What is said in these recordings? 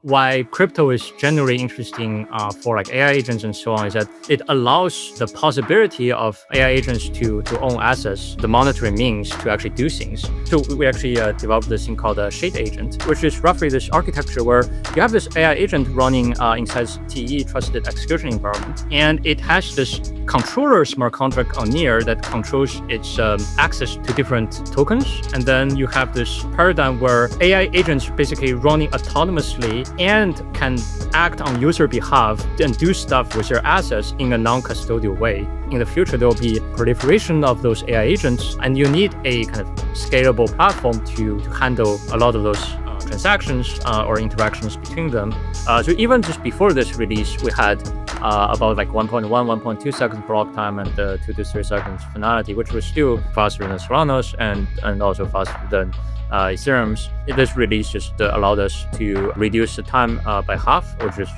Why crypto is generally interesting for like AI agents and so on is that it allows the possibility of AI agents to own assets, the monetary means to actually do things. So we actually developed this thing called a shade agent, which is roughly this architecture where you have this AI agent running inside TE, trusted execution environment, and it has this controller smart contract on near that controls its access to different tokens. And then you have this paradigm where AI agents basically running autonomously and can act on user behalf and do stuff with their assets in a non-custodial way. In the future, there will be proliferation of those AI agents, and you need a kind of scalable platform to handle a lot of those transactions or interactions between them. So even just before this release, we had about like 1.1, 1.2 seconds block time and 2 to 3 seconds finality, which was still faster than Solana's and also faster than Ethereum's. This release just allowed us to reduce the time by half, which is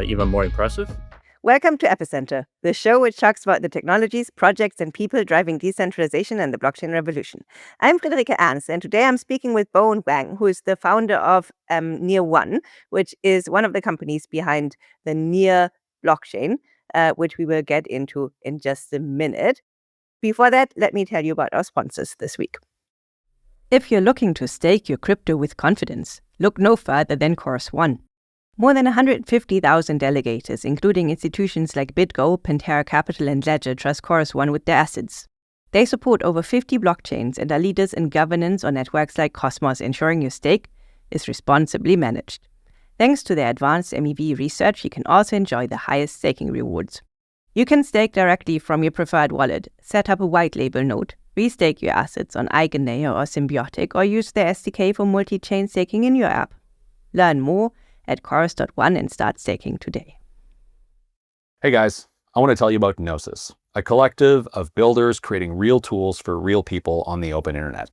even more impressive. Welcome to Epicenter, the show which talks about the technologies, projects, and people driving decentralization and the blockchain revolution. I'm Friederike Ernst, and today I'm speaking with Bowen Wang, who is the founder of Near One, which is one of the companies behind the Near blockchain, which we will get into in just a minute. Before that, let me tell you about our sponsors this week. If you're looking to stake your crypto with confidence, look no further than Chorus One. More than 150,000 delegators, including institutions like BitGo, Pantera Capital, and Ledger, trust Chorus One with their assets. They support over 50 blockchains and are leaders in governance on networks like Cosmos, ensuring your stake is responsibly managed. Thanks to their advanced MEV research, you can also enjoy the highest staking rewards. You can stake directly from your preferred wallet, set up a white label node, restake your assets on Eigenlayer or Symbiotic, or use their SDK for multi-chain staking in your app. Learn more at chorus.one and start staking today. Hey guys, I want to tell you about Gnosis, a collective of builders creating real tools for real people on the open internet.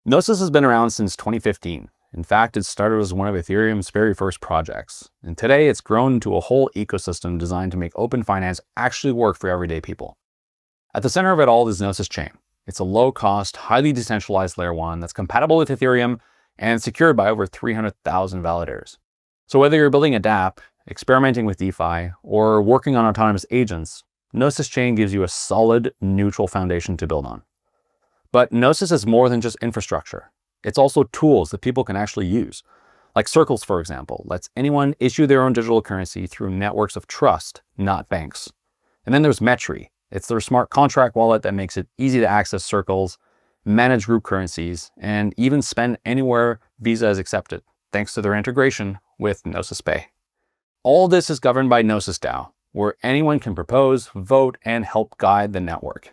Gnosis has been around since 2015. In fact, it started as one of Ethereum's very first projects. And today it's grown into a whole ecosystem designed to make open finance actually work for everyday people. At the center of it all is Gnosis Chain. It's a low-cost, highly decentralized layer 1 that's compatible with Ethereum and secured by over 300,000 validators. So whether you're building a dApp, experimenting with DeFi, or working on autonomous agents, Gnosis Chain gives you a solid, neutral foundation to build on. But Gnosis is more than just infrastructure. It's also tools that people can actually use. Like Circles, for example, lets anyone issue their own digital currency through networks of trust, not banks. And then there's Metri. It's their smart contract wallet that makes it easy to access Circles, manage group currencies, and even spend anywhere Visa is accepted, thanks to their integration with Gnosis Pay. All this is governed by Gnosis DAO, where anyone can propose, vote, and help guide the network.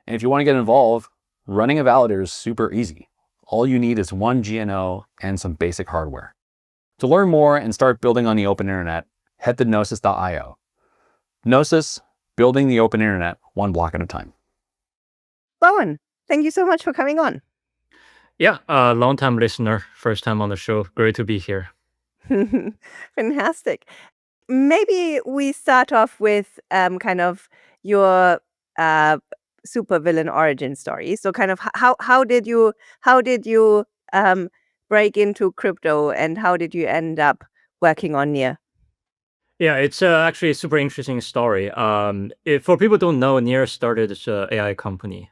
And if you want to get involved, running a validator is super easy. All you need is one GNO and some basic hardware. To learn more and start building on the open internet, head to gnosis.io. Gnosis, building the open internet one block at a time. Bowen, thank you so much for coming on. Yeah, long-time listener, first time on the show. Great to be here. Fantastic. Maybe we start off with kind of your supervillain origin story. So kind of how did you break into crypto, and how did you end up working on Near? Yeah, it's actually a super interesting story. For people who don't know, Near started as an AI company.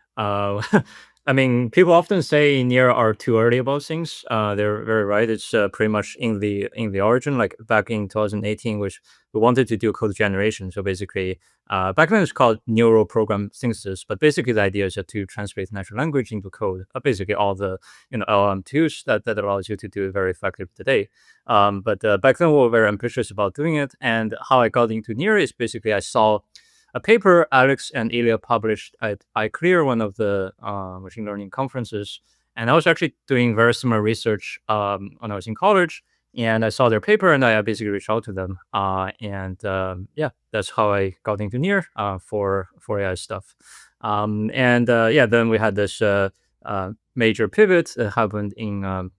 I mean, people often say Near are too early about things. They're very right. It's pretty much in the origin, like back in 2018, which we wanted to do code generation. So basically, back then it was called neural program synthesis, but basically the idea is to translate natural language into code. Basically, all the LLM tools that allows you to do it very effective today. But back then we were very ambitious about doing it, and how I got into Near is basically I saw a paper Alex and Illia published at iClear, one of the machine learning conferences. And I was actually doing very similar research when I was in college. And I saw their paper and I basically reached out to them. Yeah, that's how I got into Near for AI stuff. Then we had this major pivot that happened in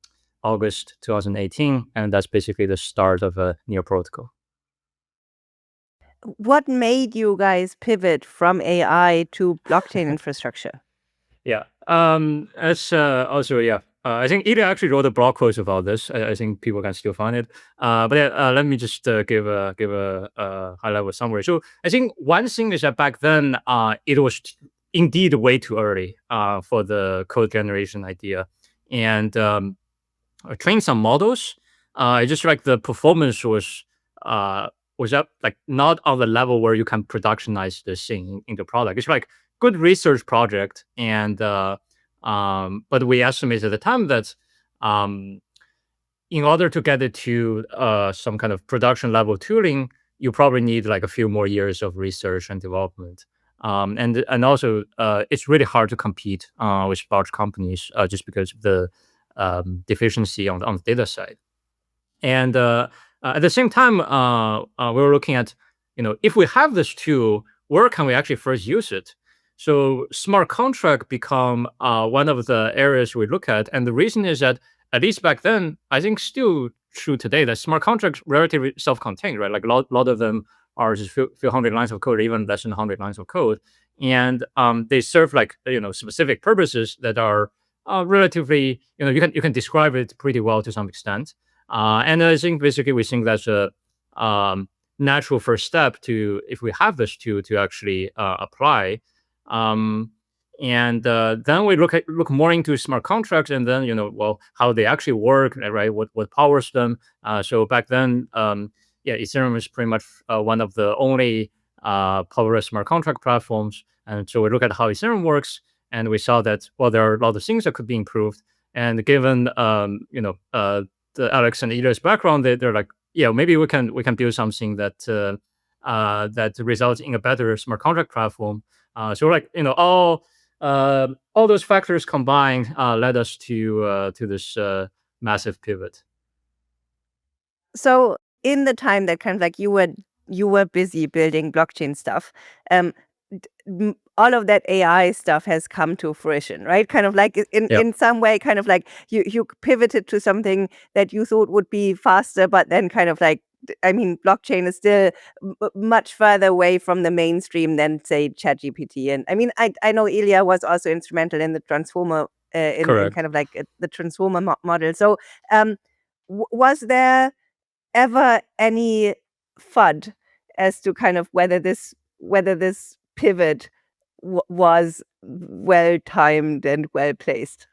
August 2018. And that's basically the start of a Near protocol. What made you guys pivot from AI to blockchain infrastructure? Yeah. That's also, yeah. I think Ilya actually wrote a blog post about this. I think people can still find it. But yeah, let me just give a high level summary. So I think one thing is that back then, it was indeed way too early for the code generation idea, and train some models. It's just like the performance was up like not on the level where you can productionize this thing into product. It's like good research project, and but we estimated at the time that um, in order to get it to some kind of production level tooling, you probably need like a few more years of research and development. And also it's really hard to compete with large companies just because of the deficiency on the data side. And at the same time, we were looking at, if we have this tool, where can we actually first use it? So smart contract become one of the areas we look at. And the reason is that, at least back then, I think still true today, that smart contracts relatively self-contained, right? Like lot of them are just few hundred lines of code, or even less than 100 lines of code. And they serve like, specific purposes that are relatively, you can describe it pretty well to some extent. And I think basically we think that's a natural first step to, if we have this tool, to actually apply. Um, and then we look more into smart contracts, and then well, how they actually work, right? What powers them? So back then, yeah, Ethereum is pretty much one of the only popular smart contract platforms, and so we look at how Ethereum works, and we saw that, well, there are a lot of things that could be improved. And given the Alex and Ilya's background, they're like, yeah, maybe we can build something that results in a better smart contract platform. So like all those factors combined led us to this massive pivot. So in the time that kind of like you were busy building blockchain stuff, um, all of that AI stuff has come to fruition, right? Kind of like in Yep. in some way, kind of like you pivoted to something that you thought would be faster, but then kind of like I mean, blockchain is still much further away from the mainstream than say ChatGPT. And I mean, I know Ilya was also instrumental in the transformer in Correct. kind of like the transformer model. So um, was there ever any FUD as to kind of whether this pivot was well timed and well placed?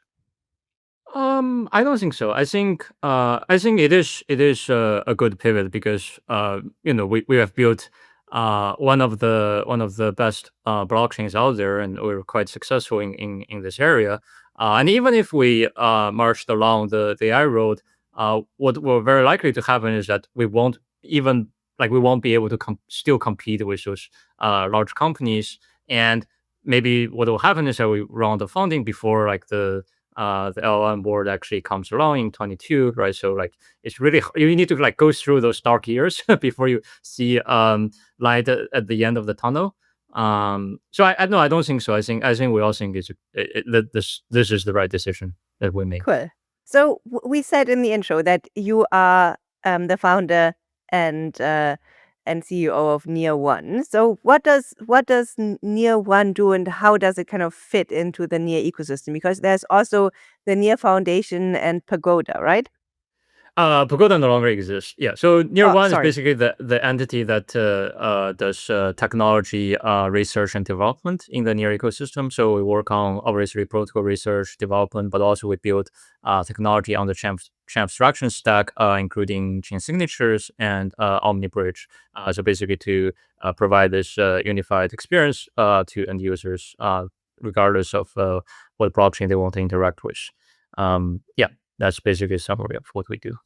I don't think so. I think it is a good pivot because we have built one of the best blockchains out there, and we're quite successful in this area. And even if we marched along the AI road, what will very likely to happen is that we won't be able to still compete with those large companies. And maybe what will happen is that we run the funding before like the LLM board actually comes along in 22, right? So like it's really you need to like go through those dark years before you see light at the end of the tunnel. So I no, I don't think so. I think we all think that this is the right decision that we made. Cool. So we said in the intro that you are the founder and and CEO of Near One. So what does Near One do, and how does it kind of fit into the Near ecosystem? Because there's also the Near Foundation and Pagoda, right? Pagoda no longer exists. Yeah. So Near Oh, One is sorry. basically the entity that does technology research and development in the Near ecosystem. So we work on obviously protocol research development, but also we build technology on the chain abstraction stack, including chain signatures and Omni Bridge. So basically to provide this unified experience to end users, regardless of what blockchain they want to interact with. Yeah, that's basically a summary of what we do.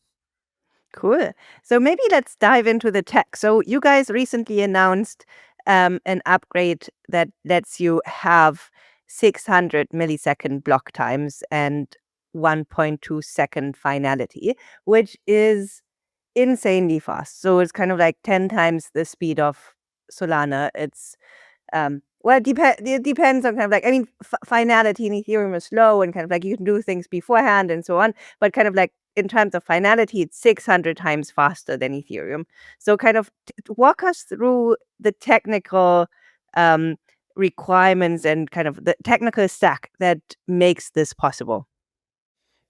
Cool. So maybe let's dive into the tech. So you guys recently announced an upgrade that lets you have 600 millisecond block times and 1.2 second finality, which is insanely fast. So it's kind of like 10 times the speed of Solana. It's well, it depends on kind of like, I mean, finality in Ethereum is slow and kind of like you can do things beforehand and so on. But kind of like in terms of finality, it's 600 times faster than Ethereum. So kind of walk us through the technical um, requirements and kind of the technical stack that makes this possible.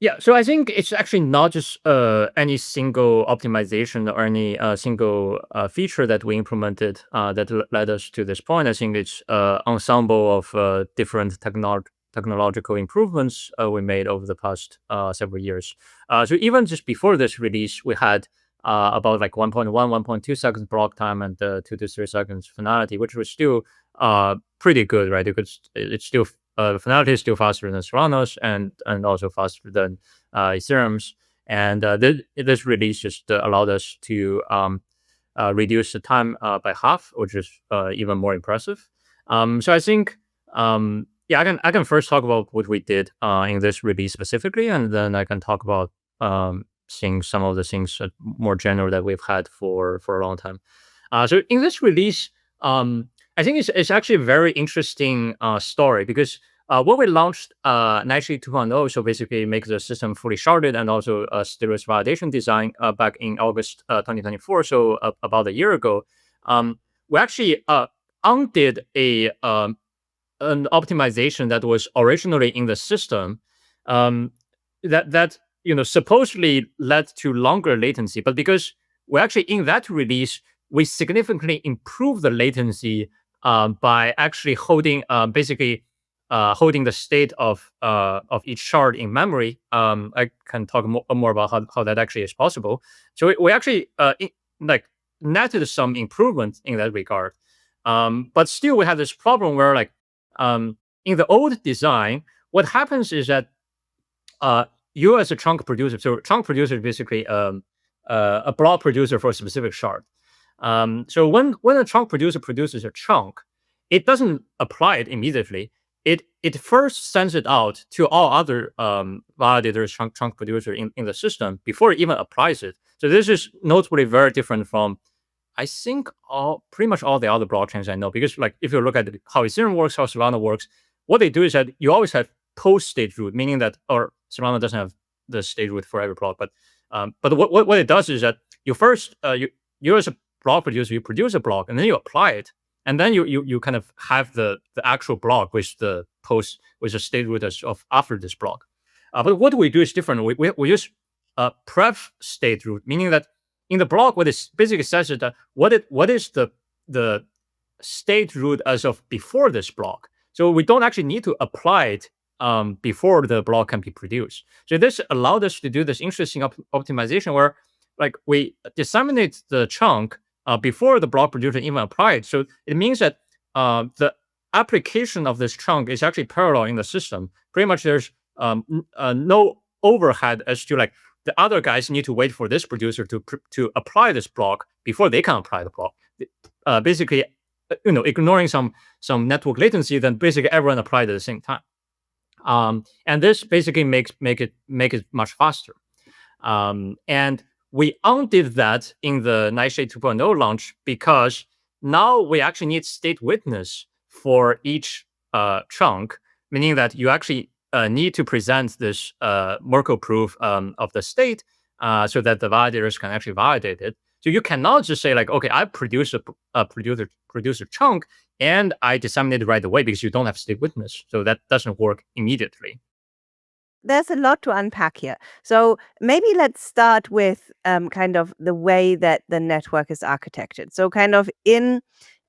Yeah, so I think it's actually not just any single optimization or any single feature that we implemented that led us to this point. I think it's ensemble of different technological improvements we made over the past several years. So even just before this release, we had about like 1.1, 1.2 seconds block time and 2 to 3 seconds finality, which was still pretty good, right? It's still finality is still faster than Solana's and also faster than Ethereum's. And this release just allowed us to reduce the time by half, which is even more impressive. So I think, yeah, I can first talk about what we did in this release specifically, and then I can talk about seeing some of the things more general that we've had for a long time. So in this release, I think it's actually a very interesting story because when we launched Nightshade 2.0, so basically make the system fully sharded and also a stateless validation design back in August 2024, so about a year ago, we actually undid an optimization that was originally in the system that supposedly led to longer latency, but because we actually in that release we significantly improved the latency by actually holding basically holding the state of each shard in memory. I can talk more about how that actually is possible. So we actually like netted some improvement in that regard, but still we have this problem where like in the old design, what happens is that you as a chunk producer, so chunk producer is basically a block producer for a specific shard. So when a chunk producer produces a chunk, it doesn't apply it immediately. It first sends it out to all other validators, chunk producer in the system before it even applies it. So this is notably very different from I think pretty much all the other blockchains I know, because like if you look at how Ethereum works, how Solana works, what they do is that you always have post state root, meaning that or Solana doesn't have the state root for every block, but what it does is that you first you as a block producer, you produce a block and then you apply it, and then you kind of have the actual block with the post with the state root of after this block. But what we do is different. We use pref state root, meaning that in the block, what it basically says is that what is the state root as of before this block. So we don't actually need to apply it before the block can be produced. So this allowed us to do this interesting optimization where like we disseminate the chunk before the block producer even applied. So it means that the application of this chunk is actually parallel in the system. Pretty much there's no overhead as to like the other guys need to wait for this producer to apply this block before they can apply the block. Basically, ignoring some network latency, then basically everyone applied at the same time. And this basically make it much faster. And we undid that in the Nightshade 2.0 launch because now we actually need state witness for each chunk, meaning that you actually need to present this Merkle proof of the state so that the validators can actually validate it. So you cannot just say like, okay, I produce a producer chunk and I disseminate it right away because you don't have state witness. So that doesn't work immediately. There's a lot to unpack here. So maybe let's start with kind of the way that the network is architected. So kind of in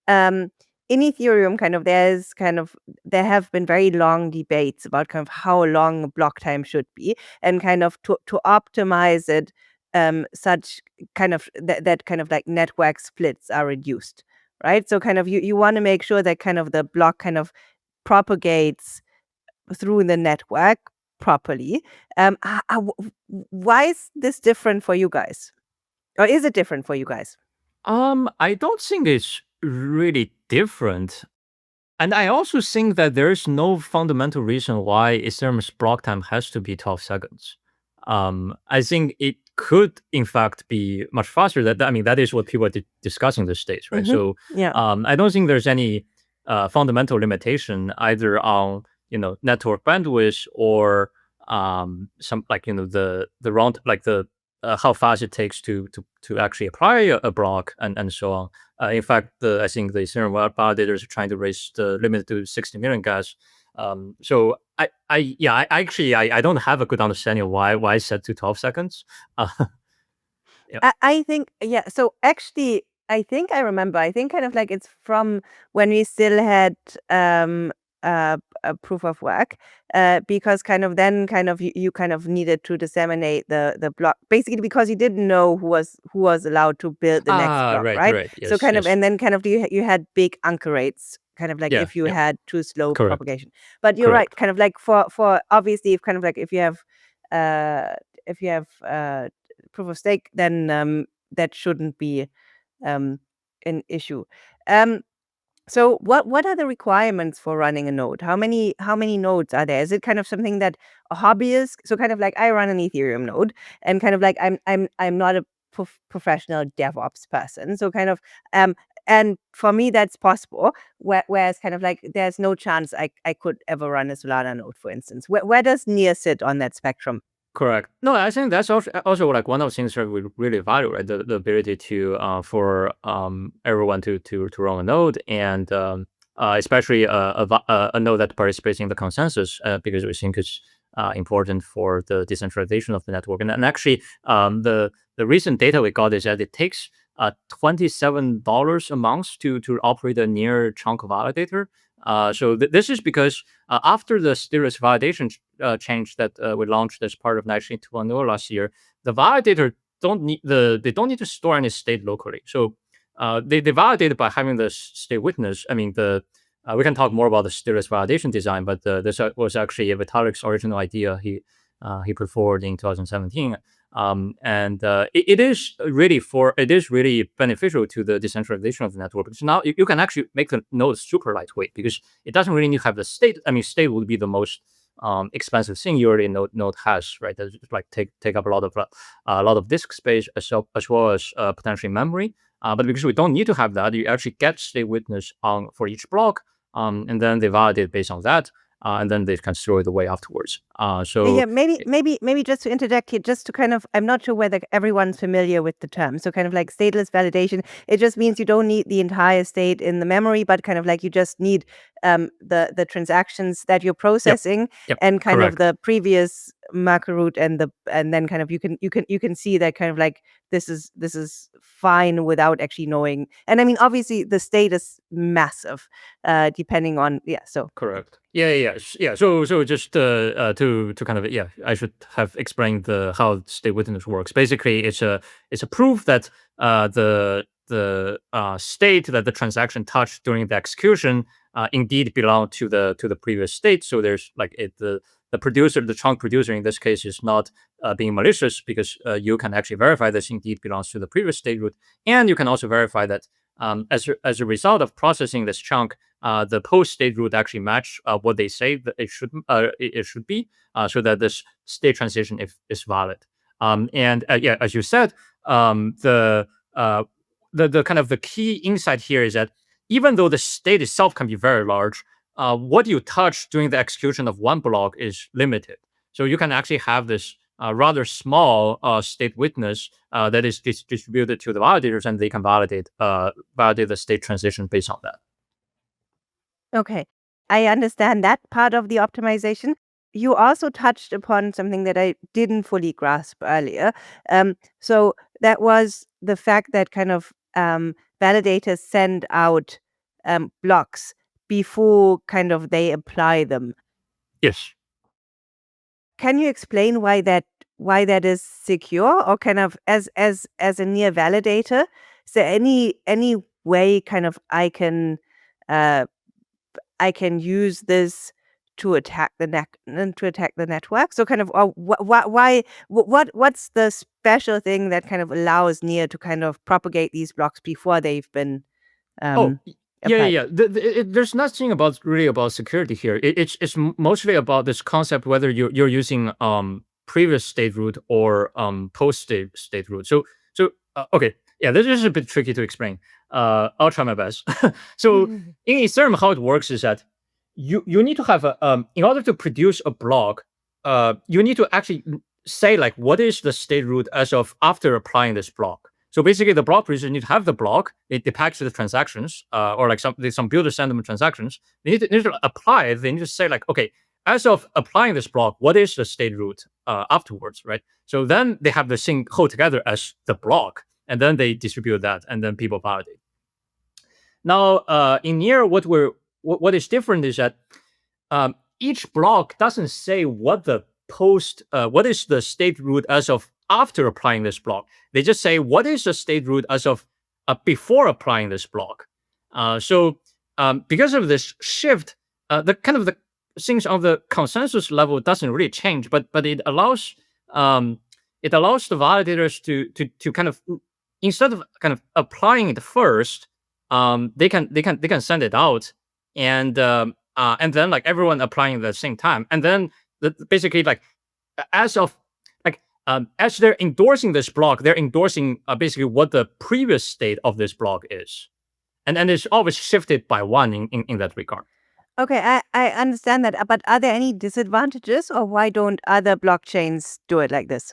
Ethereum, there have been very long debates about kind of how long block time should be, and kind of to optimize it, such kind of that kind of like network splits are reduced, right? So kind of you want to make sure that kind of the block kind of propagates through the network properly. Why is this different for you guys? Or is it different for you guys? I don't think it's really different. And I also think that there's no fundamental reason why Ethereum's block time has to be 12 seconds. I think it could, in fact, be much faster. That is what people are discussing these days, right? So, Yeah. I don't think there's any fundamental limitation either on network bandwidth or some like the round like the how fast it takes to actually apply a block and so on. In fact, I think the Ethereum validators are trying to raise the limit to 60 million gas. So I actually I don't have a good understanding of why I set to 12 seconds. Uh, I think, yeah. So actually, I think I remember. I think kind of like it's from when we still had a proof of work, because kind of then kind of you kind of needed to disseminate the block basically because you didn't know who was allowed to build the next block, right, right? right, So yes, kind of yes, and then kind of you had big anchor rates. Kind of like yeah, if you yeah, had too slow correct, propagation, but you're right. correct. Kind of like for obviously if kind of like uh if you have proof of stake, then that shouldn't be um, an issue. Um, so what are the requirements for running a node? How many nodes are there? Is it kind of something that a hobbyist? So kind of like I run an Ethereum node, and kind of like I'm not a professional DevOps person. So kind of um. And for me, that's possible. Whereas, kind of like, there's no chance I could ever run a Solana node, for instance. Where does near sit on that spectrum? Correct. No, I think that's also like one of the things that we really value, right? The ability to for everyone to run a node, and especially a node that participates in the consensus, because we think it's important for the decentralization of the network. And actually, the recent data we got is that it takes $27 a month to operate a near chunk validator. So this is because after the Stateless validation change that we launched as part of 19.2.0 last year, the validator they don't need to store any state locally. So they validate by having the state witness. I mean, the we can talk more about the Stateless validation design, but this was actually Vitalik's original idea. He put forward in 2017. And it is really beneficial to the decentralization of the network, because now you can actually make the node super lightweight, because it doesn't really need to have the state. I mean, state would be the most expensive thing you already node has, right? That's like take up a lot of disk space, as well as potentially memory. But because we don't need to have that, you actually get state witness on for each block, and then they validate based on that, and then they can throw it away afterwards. Yeah, So maybe just to interject here, just to kind of, I'm not sure whether everyone's familiar with the term. So kind of like stateless validation, it just means you don't need the entire state in the memory, but kind of like you just need the transactions that you're yep, processing yep, and kind of correct. the previous macro root and then kind of you can see that kind of like this is fine without actually knowing. And I mean, obviously the state is massive, depending on, yeah. So Correct. Yeah. So just to kind of, yeah, I should have explained the how state witness works. Basically, it's a proof that the state that the transaction touched during the execution indeed belong to the previous state. So there's like the producer, the chunk producer in this case, is not being malicious, because you can actually verify this indeed belongs to the previous state root, and you can also verify that as a result of processing this chunk, the post state root actually match what they say that it should be, so that this state transition is valid. And yeah, as you said, uh, the kind of the key insight here is that even though the state itself can be very large, what you touch during the execution of one block is limited. So you can actually have this rather small state witness that is distributed to the validators, and they can validate the state transition based on that. okay, I understand that part of the optimization. You also touched upon something that I didn't fully grasp earlier. So that was the fact that kind of validators send out blocks before kind of they apply them. Yes. Can you explain why that is secure, or kind of as a near validator? Is there any way kind of uh I can use this to attack the network. So kind of, why what's the special thing that kind of allows Near to kind of propagate these blocks before they've been Oh, um, yeah, applied? yeah. There's nothing about really about security here. It's mostly about this concept whether you're using previous state root or post state root. So okay, yeah, this is a bit tricky to explain. I'll try my best. So in Ethereum, how it works is that you need to have a in order to produce a block, you need to actually say like what is the state root as of after applying this block. So basically, the block producers need to have the block. It packs the transactions, or like some builder sentiment transactions. They need to apply it. They need to say like, okay, as of applying this block, what is the state root afterwards, right? So then they have the thing hold together as the block, and then they distribute that, and then people validate. Now, in Near, what is different is that each block doesn't say what what is the state root as of after applying this block. They just say what is the state root as of before applying this block. So because of this shift, the kind of the things on the consensus level doesn't really change, but it allows the validators to kind of, instead of kind of applying it first, they can send it out, and then like everyone applying at the same time, and then basically like as of as they're endorsing this block, they're endorsing basically what the previous state of this block is, and it's always shifted by one in that regard. Okay, I understand that, but are there any disadvantages, or why don't other blockchains do it like this?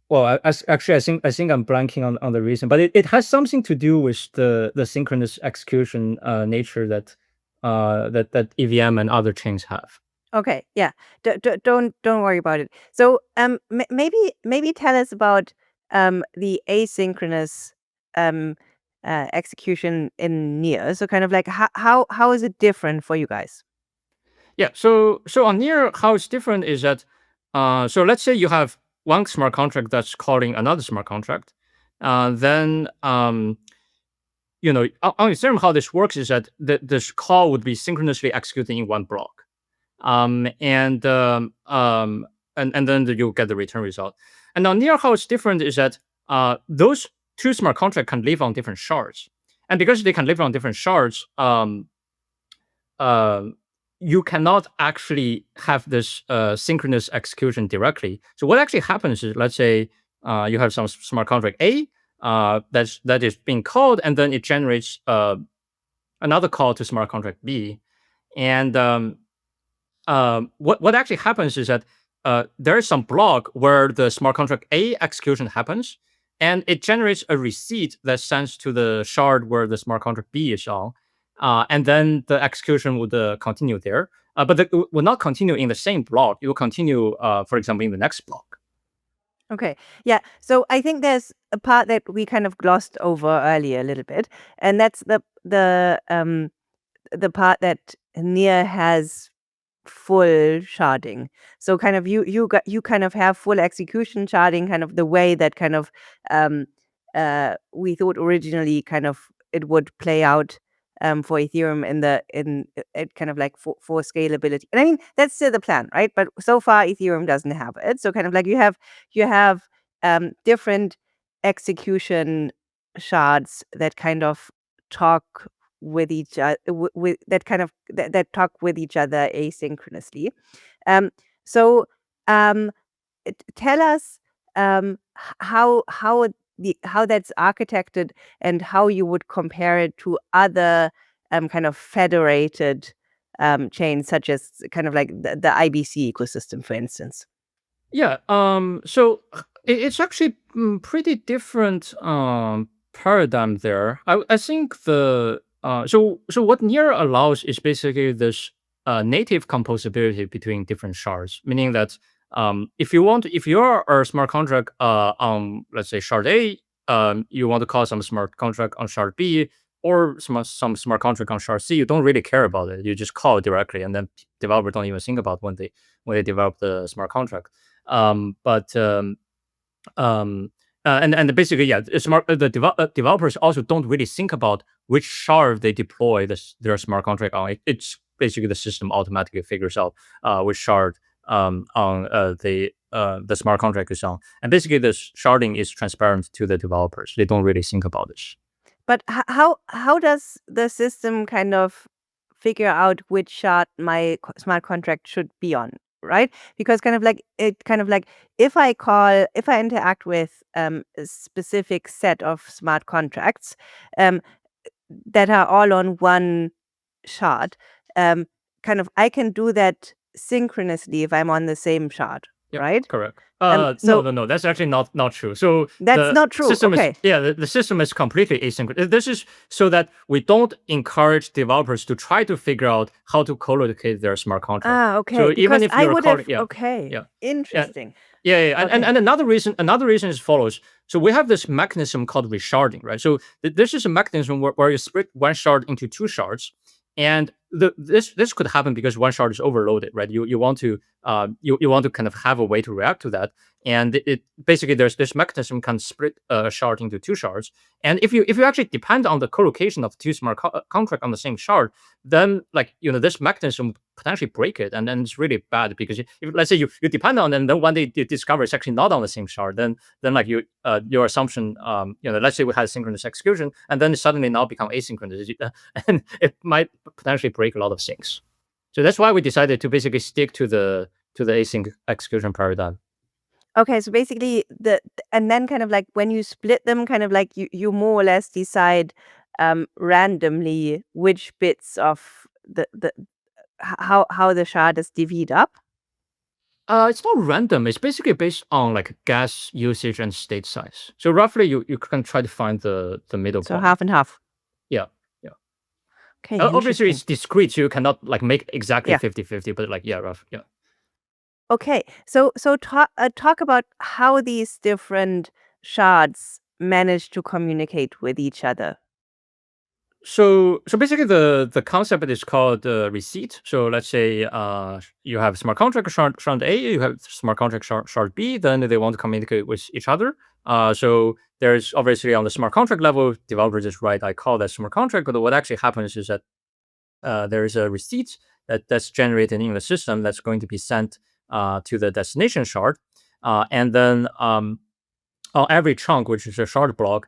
Well, actually, I think I'm blanking on the reason, but it has something to do with the synchronous execution nature that EVM and other chains have. Okay, yeah. Don't worry about it. So maybe tell us about the asynchronous um execution in Near. So kind of like how is it different for you guys? Yeah. So on Near, how it's different is that so let's say you have one smart contract that's calling another smart contract, then on Ethereum, how this works is that this call would be synchronously executed in one block, and then you'll get the return result. And on Near, how it's different is that those two smart contracts can live on different shards, and because they can live on different shards, uh, you cannot actually have this synchronous execution directly. So what actually happens is, let's say you have some smart contract A that is being called, and then it generates another call to smart contract B, and what actually happens is that there is some block where the smart contract A execution happens, and it generates a receipt that sends to the shard where the smart contract B is on, and then the execution would continue there. But it will not continue in the same block. It will continue, for example, in the next block. Okay. Yeah. So I think there's a part that we kind of glossed over earlier a little bit, and that's the part that Near has full sharding. So kind of you kind of have full execution sharding, kind of the way that kind of um we thought originally kind of it would play out for Ethereum in it kind of like for scalability. And I mean that's still the plan, right? But so far Ethereum doesn't have it. So kind of like you have different execution shards that kind of talk with each other with that kind of that talk with each other asynchronously. Um, so um, tell us how that's architected and how you would compare it to other kind of federated chains, such as kind of like the IBC ecosystem, for instance. Yeah. So it's actually pretty different paradigm there. I think so what Near allows is basically this native composability between different shards, meaning that if you're a smart contract on, let's say, shard A, you want to call some smart contract on shard B, or some smart contract on shard C, you don't really care about it. You just call directly, and then developers don't even think about when they develop the smart contract. But and basically, yeah, developers also don't really think about which shard they deploy their smart contract on. It's basically the system automatically figures out which shard on the smart contract is on, and basically this sharding is transparent to the developers. They don't really think about this. But how does the system kind of figure out which shard my smart contract should be on, right? Because kind of like if I interact with a specific set of smart contracts um, that are all on one shard, kind of I can do that synchronously if I'm on the same shard. Yeah, right? correct. So No. That's actually not true. So that's the not true. system is Okay. the system is completely asynchronous. This is so that we don't encourage developers to try to figure out how to co-locate their smart contract. Okay. So even Because if I you're would calling, have. Okay. yeah, yeah, Interesting. yeah. Okay. And another reason is follows. So we have this mechanism called resharding, right? So this is a mechanism where you split one shard into two shards, and this could happen because one shard is overloaded, right? You want to you want to kind of have a way to react to that, and it basically there's this mechanism can split a shard into two shards, and if you actually depend on the co-location of two smart contract on the same shard, then like this mechanism potentially break it, and then it's really bad because if let's say you depend on it, and then one day you discover it's actually not on the same shard, then like your assumption let's say we had synchronous execution and then it suddenly now become asynchronous and it might potentially break a lot of things. So that's why we decided to basically stick to the async execution paradigm. Okay, so basically and then kind of like when you split them, kind of like you more or less decide randomly which bits of how the shard is divvied up. It's not random. It's basically based on like gas usage and state size. So roughly, you can try to find the middle So point. half and half. Yeah, yeah. Okay, Obviously, interesting. it's discrete, so you cannot like make exactly Yeah. 50-50, but like yeah, rough. Yeah. Okay. So talk about how these different shards manage to communicate with each other. So basically the concept is called receipt. So let's say you have smart contract shard A, you have smart contract shard B, then they want to communicate with each other. So there's obviously on the smart contract level, developers just write I call that smart contract, but what actually happens is that there is a receipt that's generated in the system that's going to be sent to the destination shard, and then on every chunk, which is a shard block,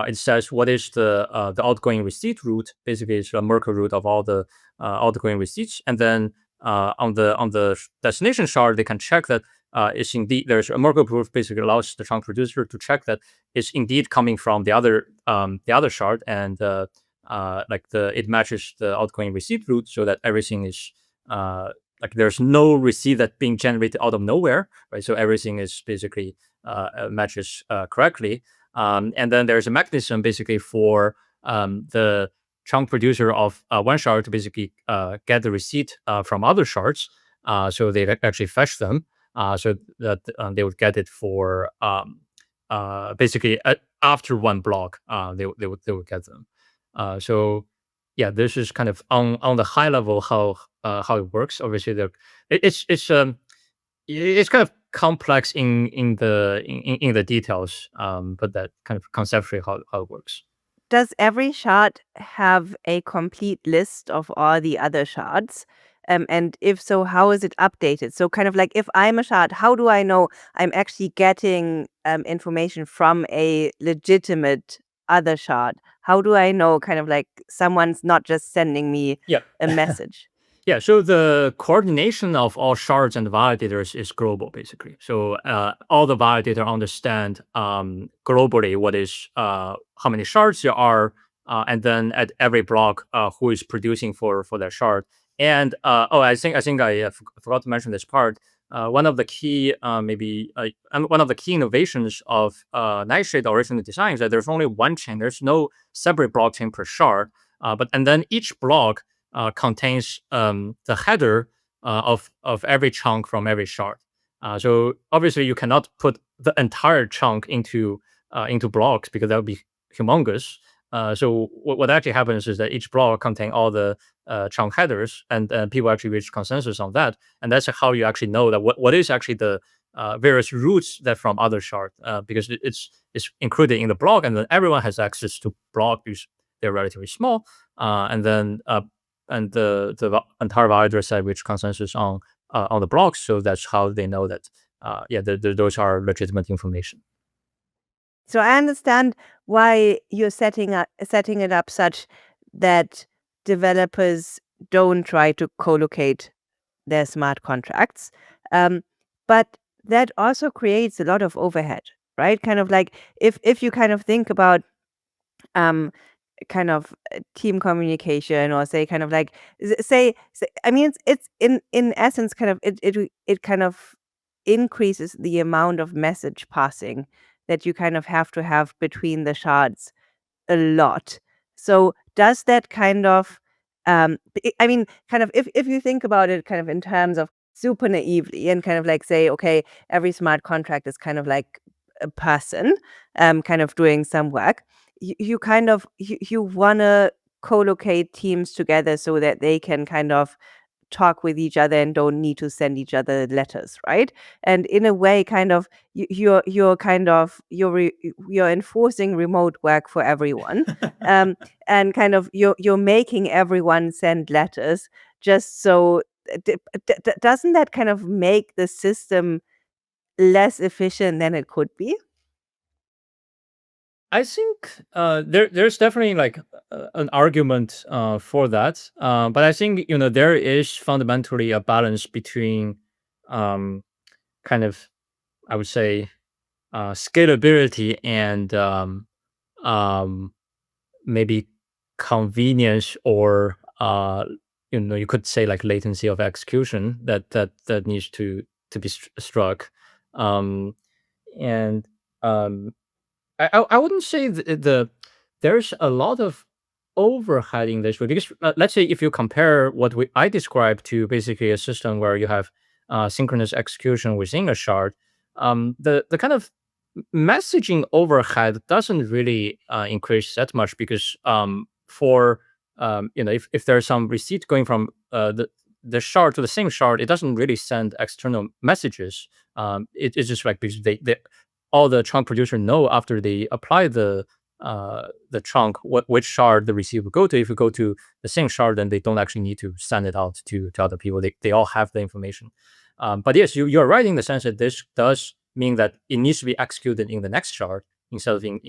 it says what is the outgoing receipt route. Basically, it's a Merkle route of all the outgoing receipts, and then on the destination shard, they can check that it's indeed there's a Merkle proof. Basically, allows the chunk producer to check that it's indeed coming from the other shard, and it matches the outgoing receipt route, so that everything is like there's no receipt that being generated out of nowhere, right? So everything is basically matches correctly. And then there's a mechanism basically for the chunk producer of one shard to basically get the receipt from other shards. So they actually fetch them so that they would get it for basically after one block. They would get them. So yeah, this is kind of on the high level how it works. Obviously, it's kind of complex in the details, but that kind of conceptually how it works. Does every shard have a complete list of all the other shards? And if so, how is it updated? So, kind of like if I'm a shard, how do I know I'm actually getting information from a legitimate other shard? How do I know kind of like someone's not just sending me Yeah. a message? Yeah, so the coordination of all shards and validators is global, basically. So all the validator understand globally what is how many shards there are, and then at every block who is producing for that shard. And I think I forgot to mention this part. One of the key and one of the key innovations of Nightshade original design is that there's only one chain. There's no separate blockchain per shard, and then each block contains the header of every chunk from every shard. So obviously you cannot put the entire chunk into blocks because that would be humongous. So what actually happens is that each block contain all the chunk headers, and people actually reach consensus on that, and that's how you actually know that what is actually the various routes that from other shard, because it's included in the block, and then everyone has access to block because they're relatively small, and then the entire validator side reach consensus on the blocks, so that's how they know that those are legitimate information. So I understand why you're setting it up such that developers don't try to co-locate their smart contracts. But that also creates a lot of overhead, right? Kind of like if you kind of think about um kind of team communication, or say kind of like say I mean it's in essence kind of it kind of increases the amount of message passing that you kind of have to have between the shards a lot. So does that kind of I mean, kind of if you think about it kind of in terms of super naively and kind of like say, okay, every smart contract is kind of like a person kind of doing some work, you kind of you want to co-locate teams together so that they can kind of talk with each other and don't need to send each other letters, right? And in a way, kind of you're kind of you're enforcing remote work for everyone, um, and kind of you're making everyone send letters just so. Doesn't that kind of make the system less efficient than it could be? I think there's definitely like an argument for that, but I think there is fundamentally a balance between um, kind of, I would say, scalability and um, maybe convenience, or you could say like latency of execution that needs to be struck, um, and um, I wouldn't say there's a lot of overhead in this way, because let's say if you compare what I described to basically a system where you have synchronous execution within a shard, the kind of messaging overhead doesn't really increase that much, because for if there's some receipt going from the shard to the same shard, it doesn't really send external messages. It's just like because they all the trunk producer know after they apply the trunk which shard the receipt will go to. If you go to the same shard, then they don't actually need to send it out to other people. They all have the information. But yes, you're right in the sense that this does mean that it needs to be executed in the next shard instead of in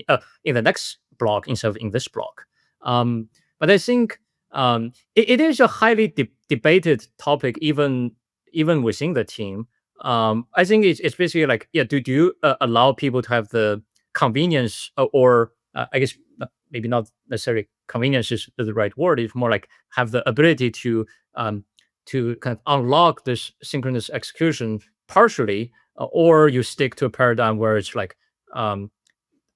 the next block instead of in this block. But I think it is a highly debated topic, even within the team. I think it's basically like, yeah, do you allow people to have the convenience, or I guess maybe not necessarily convenience is the right word. It's more like have the ability to kind of unlock this synchronous execution partially, or you stick to a paradigm where it's like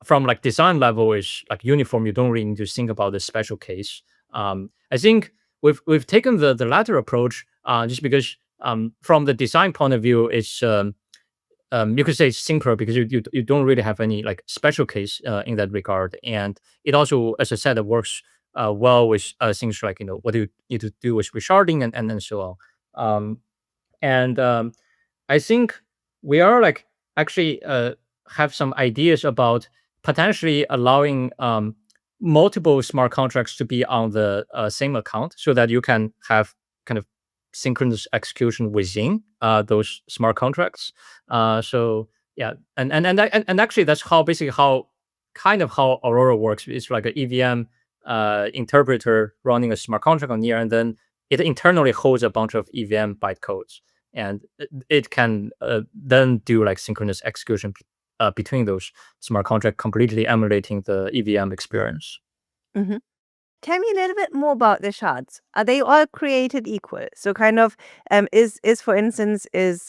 from like design level is like uniform. You don't really need to think about this special case. I think we've taken the latter approach, just because from the design point of view, it's you could say synchro, because you don't really have any like special case in that regard, and it also, as I said, it works well with things like what do you need to do with sharding and so on. And I think we are like actually have some ideas about potentially allowing multiple smart contracts to be on the same account, so that you can have kind of synchronous execution within those smart contracts. So yeah, and actually that's how basically how kind of how Aurora works. It's like an EVM interpreter running a smart contract on here, and then it internally holds a bunch of EVM bytecodes, and it can then do like synchronous execution between those smart contracts, completely emulating the EVM experience. Mhm. Tell me a little bit more about the shards. Are they all created equal? So kind of is for instance is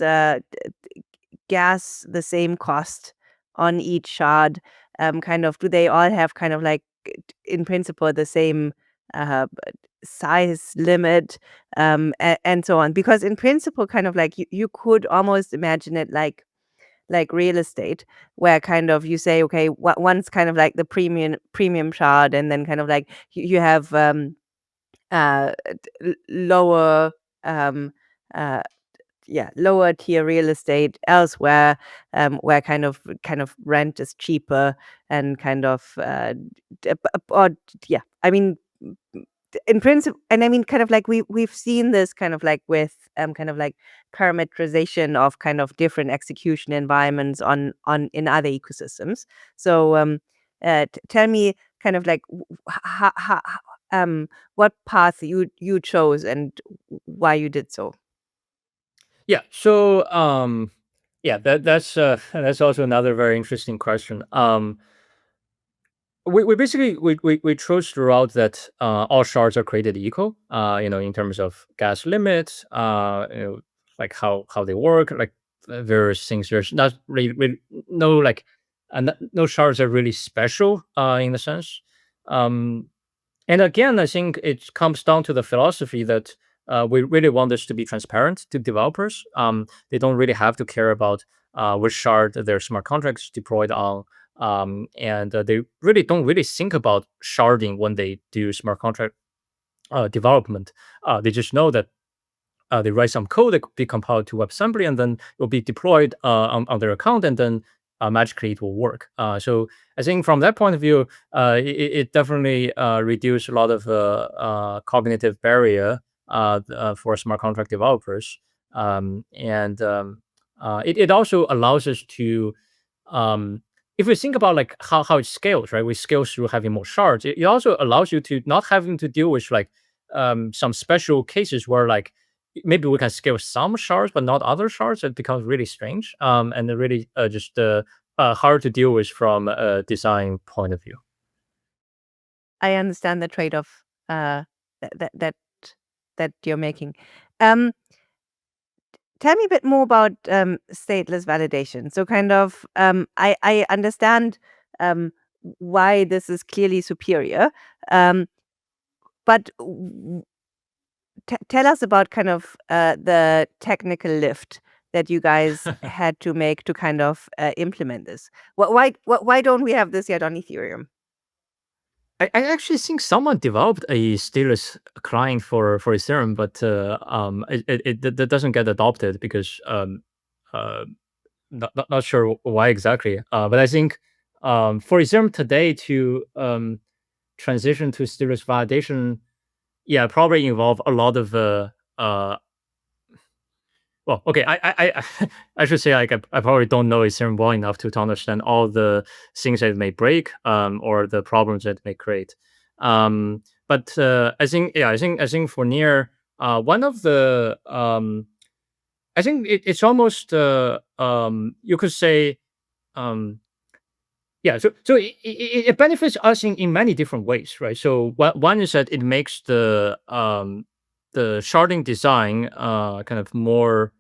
gas the same cost on each shard? Kind of do they all have kind of like in principle the same size limit and so on? Because in principle, kind of like you could almost imagine it like real estate, where kind of you say, okay, once kind of like the premium shard, and then kind of like you have lower um uh yeah, lower tier real estate elsewhere, where kind of rent is cheaper and kind of or yeah, I mean in principle, and I mean kind of like we've seen this kind of like with kind of like parameterization of kind of different execution environments on in other ecosystems. So tell me kind of like what path you chose and why you did so. Yeah. So yeah, that's that's also another very interesting question. We basically we chose the route that all shards are created equal. In terms of gas limits, like how they work. Like various things. There's not really no no shards are really special in the sense. Um, and again, I think it comes down to the philosophy that we really want this to be transparent to developers. They don't really have to care about which shard their smart contracts deployed on. And they really don't really think about sharding when they do smart contract development. They just know that they write some code that could be compiled to WebAssembly, and then it will be deployed on their account, and then magically it will work. So I think from that point of view, it definitely reduced a lot of cognitive barrier for smart contract developers. It also allows us to, um, if we think about like how it scales, right? We scale through having more shards. It also allows you to not having to deal with like some special cases where like maybe we can scale some shards but not other shards. It becomes really strange, and it really just hard to deal with from a design point of view. I understand the trade-off that that you're making. Um, Tell me a bit more about stateless validation. So, kind of, I understand why this is clearly superior, um, but tell us about kind of the technical lift that you guys had to make to kind of implement this. Why don't we have this yet on Ethereum? I actually think someone developed a stateless client for Ethereum, but that doesn't get adopted because uh, not sure why exactly. But I think for Ethereum today to transition to stateless validation, yeah, probably involve a lot of uh, well, okay, I should say like I probably don't know Ethereum well enough to understand all the things that it may break or the problems that it may create. But I think yeah, I think for near one of the I think it's almost you could say um yeah, so it benefits us in many different ways, right? So one is that it makes the sharding design kind of more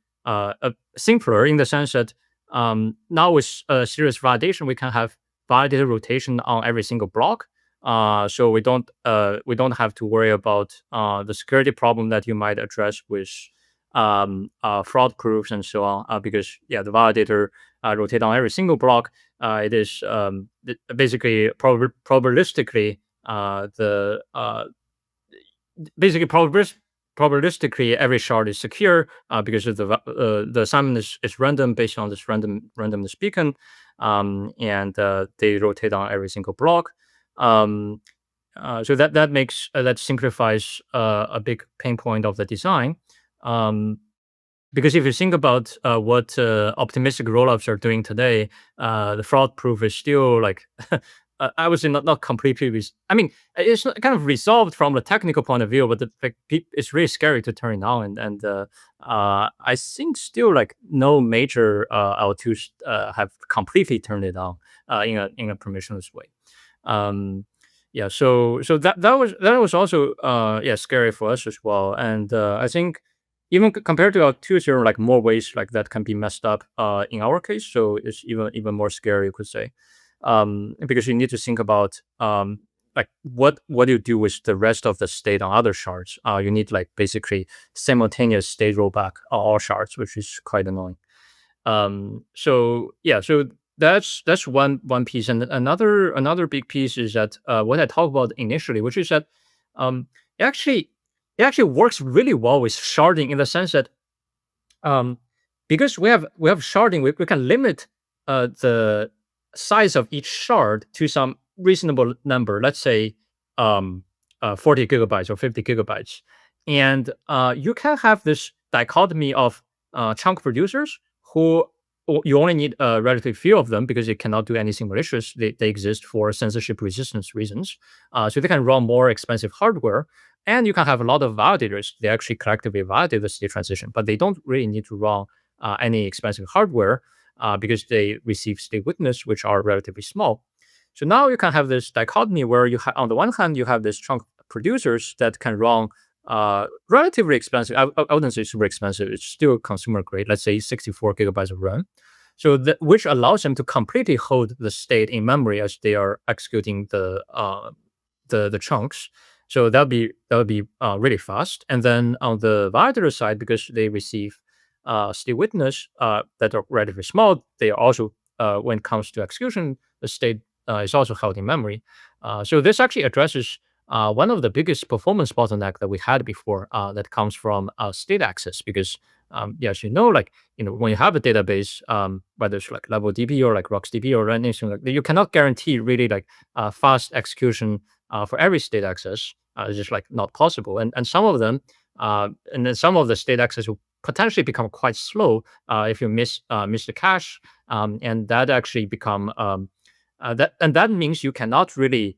simpler in the sense that now with serious validation we can have validated rotation on every single block. So we don't have to worry about the security problem that you might address with fraud proofs and so on, because yeah, the validator rotate on every single block. It is basically probabilistically the basically probabilistically every shard is secure because of the assignment is random based on this randomness beacon, and they rotate on every single block. Um, so that makes that simplifies a big pain point of the design. Um, because if you think about what optimistic rollups are doing today, the fraud proof is still like, I would say not completely. I mean, it's kind of resolved from the technical point of view, but it's really scary to turn it on. And I think still like no major L2s have completely turned it on in a permissionless way. Um, yeah, so that was also yeah, scary for us as well. And I think even compared to our tools, there are like more ways like that can be messed up in our case. So it's even more scary, you could say, because you need to think about like what do you do with the rest of the state on other shards. You need like basically simultaneous state rollback on all shards, which is quite annoying. So yeah, so that's one piece, and another big piece is that what I talked about initially, which is that um, it actually it actually works really well with sharding in the sense that um, because we have sharding, we can limit the size of each shard to some reasonable number. Let's say 40 gigabytes or 50 gigabytes, and you can have this dichotomy of chunk producers who you only need a relatively few of them because they cannot do anything malicious. They exist for censorship resistance reasons, so they can run more expensive hardware. And you can have a lot of validators. They actually collectively validate the state transition, but they don't really need to run any expensive hardware because they receive state witness, which are relatively small. So now you can have this dichotomy where on the one hand, you have this chunk producers that can run relatively expensive. I wouldn't say super expensive. It's still consumer grade. Let's say 64 gigabytes of RAM. So which allows them to completely hold the state in memory as they are executing the chunks. So that would be really fast. And then on the validator side, because they receive state witness that are relatively small, they are also when it comes to execution, the state is also held in memory. So this actually addresses one of the biggest performance bottleneck that we had before that comes from state access because yeah, as you know, like when you have a database, whether it's like LevelDB or like RocksDB or anything like that, you cannot guarantee really like fast execution for every state access. It's just like not possible. And some of them, and then some of the state access will potentially become quite slow if you miss the cache, and that actually become that means you cannot really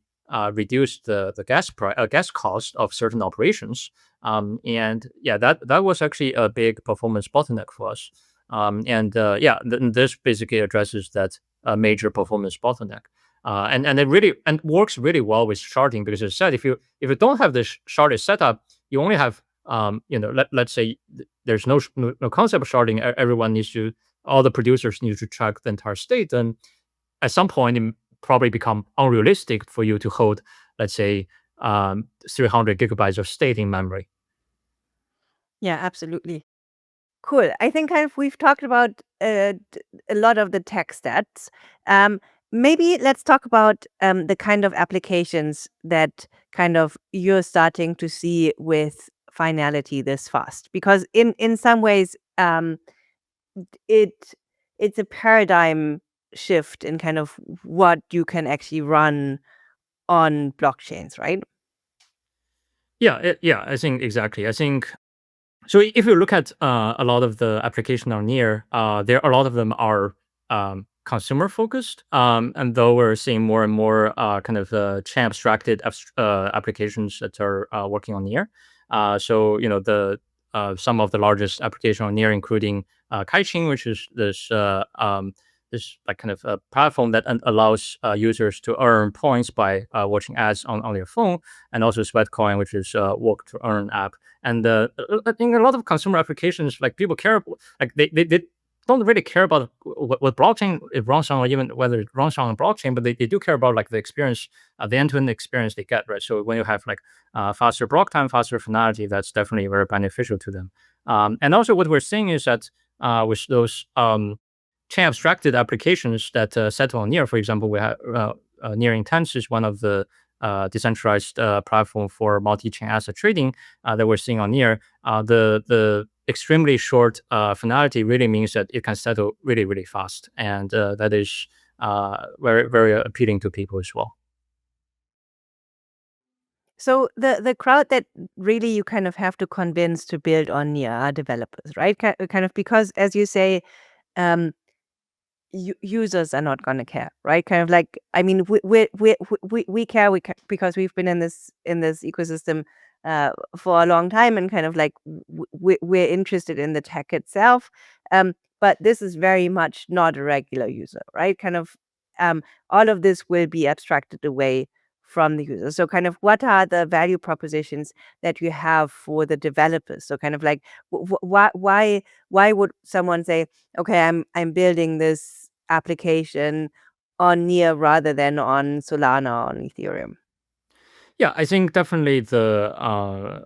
reduce the gas cost of certain operations. And yeah, that was actually a big performance bottleneck for us. And yeah, this basically addresses that major performance bottleneck. And it really and works really well with sharding because as I said, if you don't have this sharded setup, you only have let's say there's no concept of sharding. Everyone needs to all the producers need to track the entire state, and at some point it probably become unrealistic for you to hold, let's say, 300 gigabytes of state in memory. Yeah, absolutely. Cool. I think kind of we've talked about a lot of the tech stats. Um, Maybe let's talk about the kind of applications that kind of you're starting to see with finality this fast, because in some ways, it it's a paradigm shift in kind of what you can actually run on blockchains, right? Yeah, I think exactly. I think so. If you look at a lot of the application on near, there a lot of them are consumer focused, and though we're seeing more and more kind of chain abstracted applications that are working on near. So the some of the largest application on near, including Kaiching, which is this like kind of a platform that allows users to earn points by watching ads on their phone, and also Sweatcoin, which is work to earn app. And I think a lot of consumer applications, like people care, like they don't really care about what blockchain it runs on, or even whether it runs on a blockchain, but they do care about like the experience, the end-to-end experience they get, right? So when you have like faster block time, faster finality, that's definitely very beneficial to them. And also what we're seeing is that with those chain abstracted applications that settle on near, for example, we have near intense is one of the decentralized platform for multi-chain asset trading that we're seeing on near. The extremely short finality really means that it can settle really really fast, and that is very very appealing to people as well. So the crowd that really you kind of have to convince to build on Nia are developers, right? Kind of because, as you say, um, users are not going to care, right? Kind of like, I mean, we care, because we've been in this ecosystem for a long time, and kind of like we're interested in the tech itself. Um, but this is very much not a regular user, right? Kind of all of this will be abstracted away from the user. So kind of what are the value propositions that you have for the developers? So kind of like why would someone say, okay, I'm building this application on Near rather than on Solana on Ethereum? Yeah, I think definitely the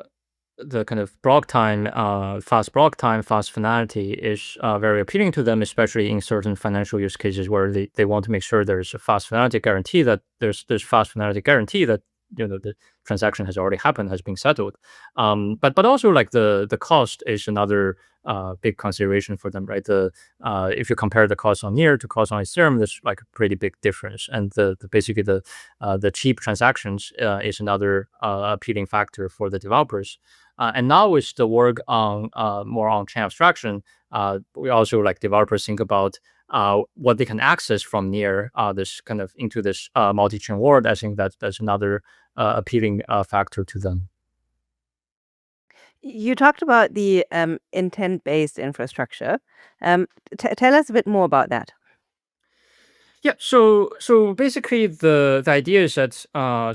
kind of block time, fast block time, fast finality is very appealing to them, especially in certain financial use cases where they want to make sure there's a fast finality guarantee that there's fast finality guarantee that the transaction has already happened, has been settled. But also like the cost is another big consideration for them, right? The if you compare the cost on near to cost on Ethereum, there's like a pretty big difference, and basically the cheap transactions is another appealing factor for the developers. And now with the work on more on chain abstraction, we also like developers think about what they can access from near this kind of into this multi-chain world. I think that's another appealing factor to them. You talked about the intent-based infrastructure. Um, Tell us a bit more about that. Yeah, so basically the idea is that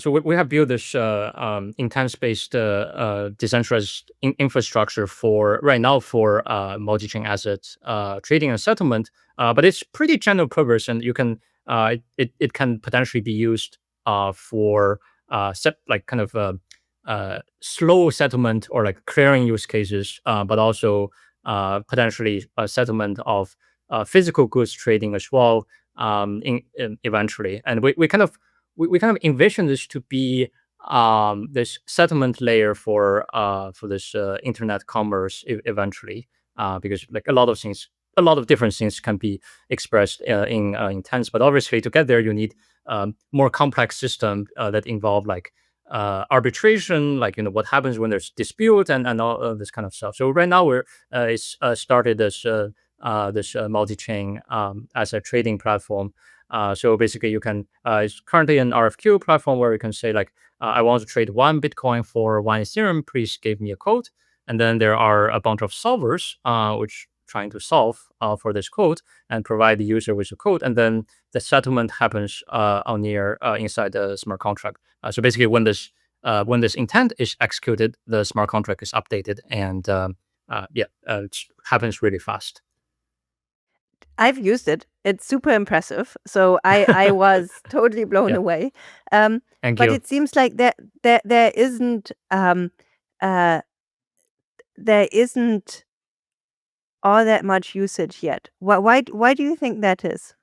so we have built this intent based decentralized infrastructure for right now for multi-chain assets trading and settlement, but it's pretty general purpose, and you can it can potentially be used for like kind of slow settlement or like clearing use cases, but also potentially a settlement of physical goods trading as well, in eventually. And we kind of envision this to be this settlement layer for this internet commerce eventually, because like a lot of different things can be expressed in intents, but obviously to get there you need more complex system that involve like arbitration, like what happens when there's dispute and all of this kind of stuff. So right now we're it's started this multi-chain asset trading platform. So basically, you can it's currently an RFQ platform where you can say like, I want to trade 1 Bitcoin for 1 Ethereum. Please give me a code. And then there are a bunch of solvers which trying to solve for this code and provide the user with the code. And then the settlement happens on near inside the smart contract. So basically, when this intent is executed, the smart contract is updated, and it happens really fast. I've used it. It's super impressive. So I was totally blown Yeah, away. Um, thank but you. it seems like there isn't uh, there isn't all that much usage yet. Why do you think that is?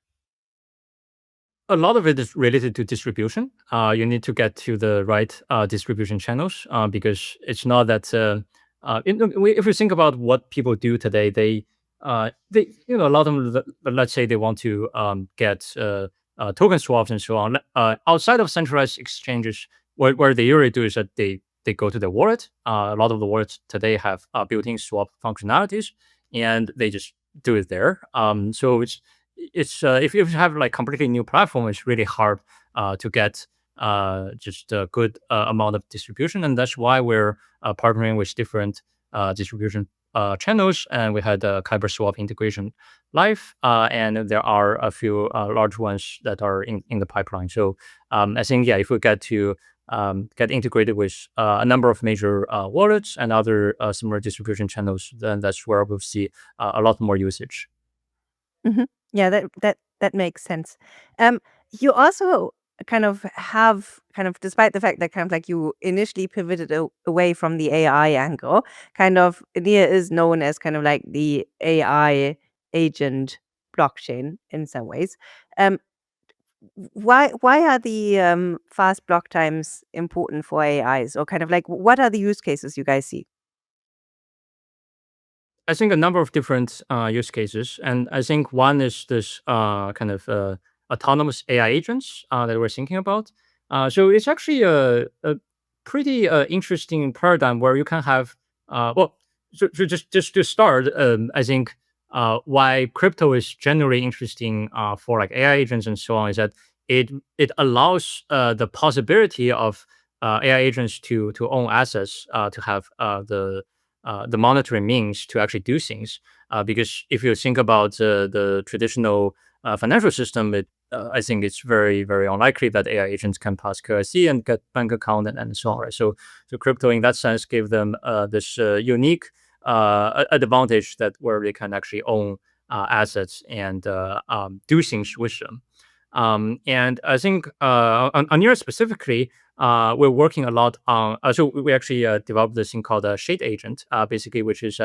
A lot of it is related to distribution. You need to get to the right distribution channels because it's not that. If you think about what people do today, they a lot of them. Let's say they want to get token swaps and so on outside of centralized exchanges. What they usually do is that they go to the wallet. A lot of the wallets today have built-in swap functionalities, and they just do it there. So it's if you have like completely new platform, it's really hard to get just a good amount of distribution, and that's why we're partnering with different distribution channels, and we had Kyber Swap integration live, and there are a few large ones that are in the pipeline. So I think if we get integrated with a number of major wallets and other similar distribution channels, then that's where we'll see a lot more usage. Mhm. Yeah, that makes sense. Um, you also kind of have despite the fact that kind of like you initially pivoted away from the AI angle, kind of Illia is known as kind of like the AI agent blockchain in some ways. Um, why are the fast block times important for AIs, or kind of like what are the use cases you guys see? I think a number of different use cases, and I think one is this kind of autonomous AI agents that we're thinking about. So it's actually a pretty interesting paradigm where you can have so just to start, I think why crypto is generally interesting for like AI agents and so on is that it allows the possibility of AI agents to own assets, to have the monetary means to actually do things. Because if you think about the traditional financial system, I think it's very, very unlikely that AI agents can pass KYC and get bank account and so on. Right? So crypto in that sense gave them this unique advantage that where they can actually own assets and do things with them. And I think on yours specifically, we're working a lot on. So we actually developed this thing called a shade agent, basically, which is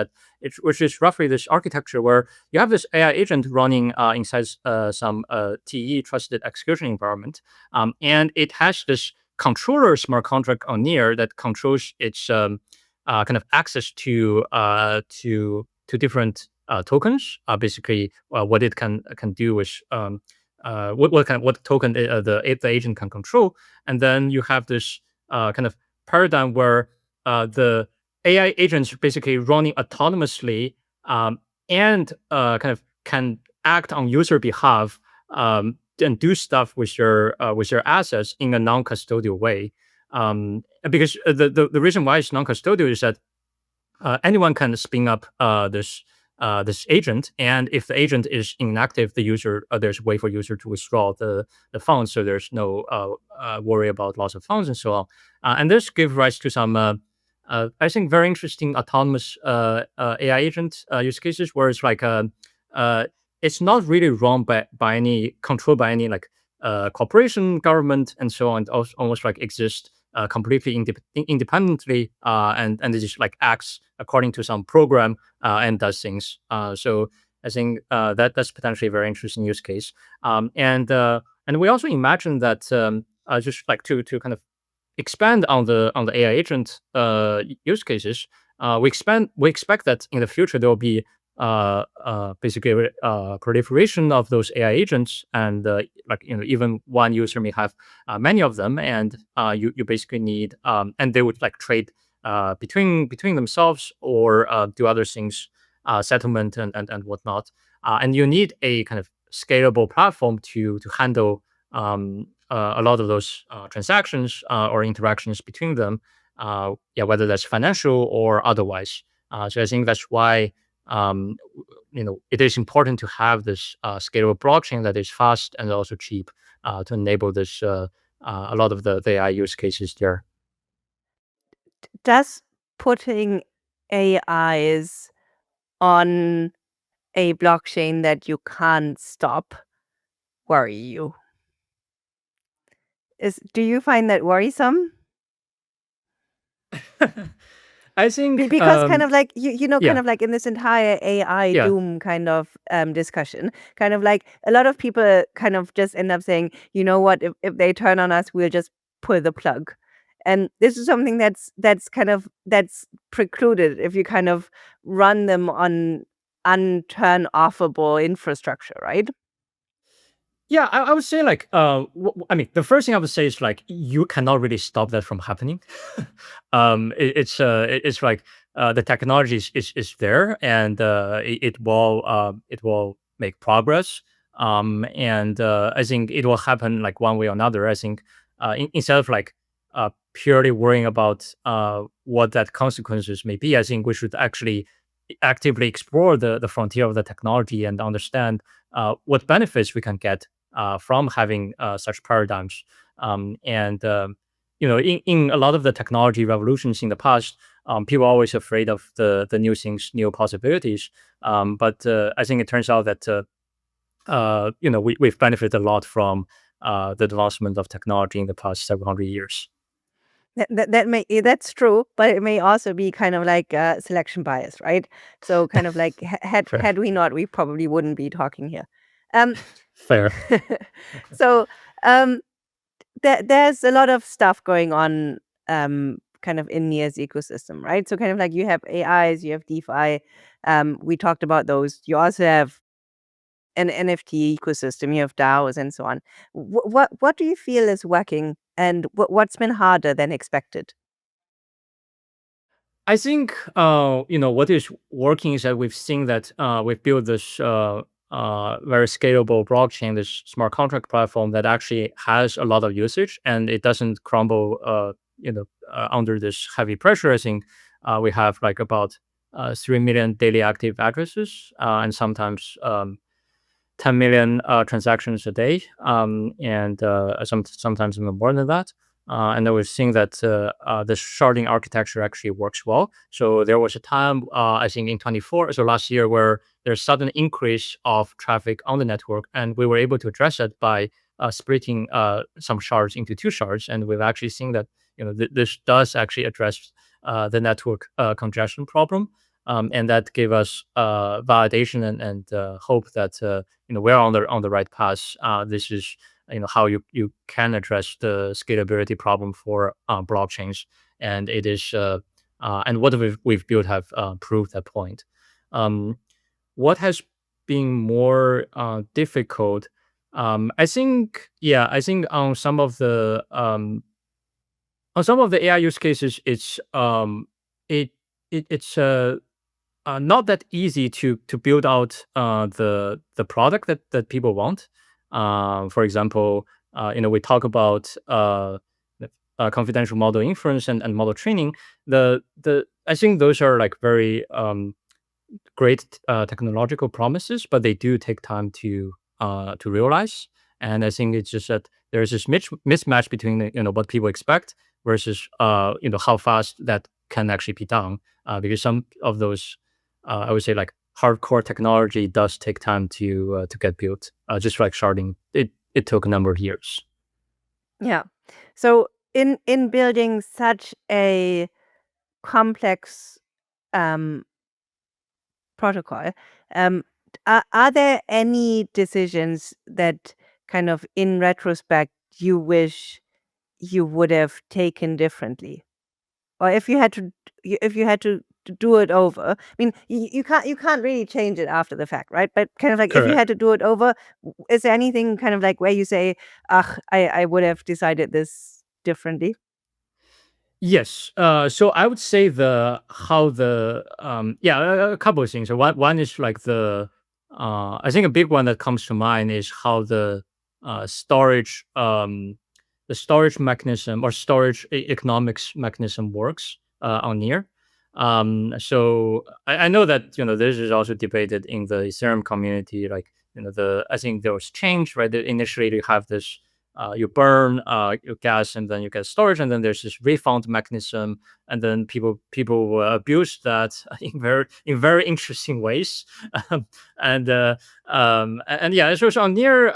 roughly this architecture where you have this AI agent running inside some TE trusted execution environment, and it has this controller smart contract on near that controls its kind of access to different tokens. Basically, what it can do with what token the agent can control, and then you have this kind of paradigm where the AI agents basically running autonomously, and kind of can act on user behalf, and do stuff with your assets in a non-custodial way. Because the reason why it's non-custodial is that anyone can spin up this this agent, and if the agent is inactive, the user there's a way for user to withdraw the funds, so there's no worry about loss of funds and so on. And this gives rise to some I think very interesting autonomous AI agent use cases where it's like it's not really run by any controlled by any like corporation, government, and so on. Almost like exist completely independently, and it just like acts according to some program and does things. So I think that's potentially a very interesting use case. And we also imagine that just like to kind of expand on the AI agent use cases, we expect that in the future there will be basically proliferation of those AI agents, and like even one user may have many of them, and you basically need and they would like trade between themselves or do other things, settlement and whatnot, and you need a kind of scalable platform to handle a lot of those transactions or interactions between them, yeah, whether that's financial or otherwise. So I think that's why it is important to have this scalable blockchain that is fast and also cheap to enable this a lot of the AI use cases there. Does putting AIs on a blockchain that you can't stop worry you? Do you find that worrisome? I think Because kind of like kind yeah, of like in this entire AI yeah. doom kind of discussion, kind of like a lot of people kind of just end up saying, you know what, if they turn on us, we'll just pull the plug. And this is something that's precluded if you kind of run them on unturn offable infrastructure, right? Yeah, I would say like, I mean, the first thing I would say is like you cannot really stop that from happening. It's like the technology is there, and it will make progress. And I think it will happen like one way or another. I think instead of like purely worrying about what that consequences may be, I think we should actually actively explore the frontier of the technology and understand what benefits we can get from having such paradigms. And in a lot of the technology revolutions in the past, people are always afraid of the new things, new possibilities. But I think it turns out that we've benefited a lot from the advancement of technology in the past several hundred years. That's true, but it may also be kind of like selection bias, right? So kind of like Fair, had we not, we probably wouldn't be talking here. Um, fair. so um, there's a lot of stuff going on kind of in Nia's ecosystem, right? So kind of like you have AIs, you have DeFi. We talked about those. You also have an NFT ecosystem, you have DAOs and so on. What do you feel is working, and what's been harder than expected? I think what is working is that we've seen that we've built this very scalable blockchain, this smart contract platform that actually has a lot of usage and it doesn't crumble. Under this heavy pressure. I think we have like about 3 million daily active addresses and sometimes 10 million transactions a day, and sometimes even more than that. And then we're seeing that the sharding architecture actually works well. So there was a time, I think in 24, so last year, where there's sudden increase of traffic on the network, and we were able to address that by splitting some shards into two shards. And we've actually seen that this does actually address the network congestion problem, and that gave us validation and hope that we're on the right path. This is how you can address the scalability problem for blockchains, and it is and what we've built have proved that point. Um, what has been more difficult? I think on some of the AI use cases, it it's not that easy to build out the product that people want. For example, we talk about confidential model inference and model training. The I think those are like very great technological promises, but they do take time to realize. And I think it's just that there's this mismatch between what people expect versus how fast that can actually be done. Because some of those, I would say, like hardcore technology does take time to get built. Just like sharding, it took a number of years. Yeah. So in building such a complex um, protocol, um, are there any decisions that kind of in retrospect you wish you would have taken differently? Or if you had to do it over, I mean, you can't really change it after the fact, right? But kind of like if you Correct. had to do it over, is there anything kind of like where you say, "Ugh, I would have decided this differently"? Yes. So I would say the how the yeah, a couple of things. So one is like I think a big one that comes to mind is how uh storage um the storage mechanism or economics mechanism works on near. So I know that this is also debated in the Ethereum community. Like the I think there was change, right? Initially you have this you burn your gas and then you get storage, and then there's this refund mechanism, and then people abuse that in very interesting ways. um, and yeah, so on near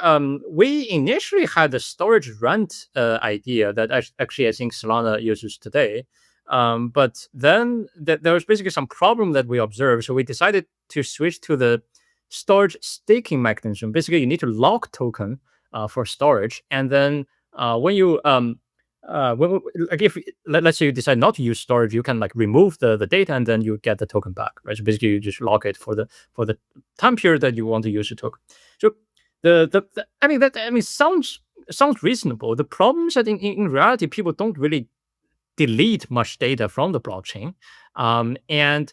we initially had the storage rent idea that actually I think Solana uses today. But then there was basically some problem that we observed, so we decided to switch to the storage staking mechanism. Basically, you need to lock token for storage. And then when you like if let's say you decide not to use storage, you can like remove the data and then you get the token back, right? So basically, you just lock it for the time period that you want to use the token. So I mean sounds reasonable. The problem is that in reality, people don't really delete much data from the blockchain. And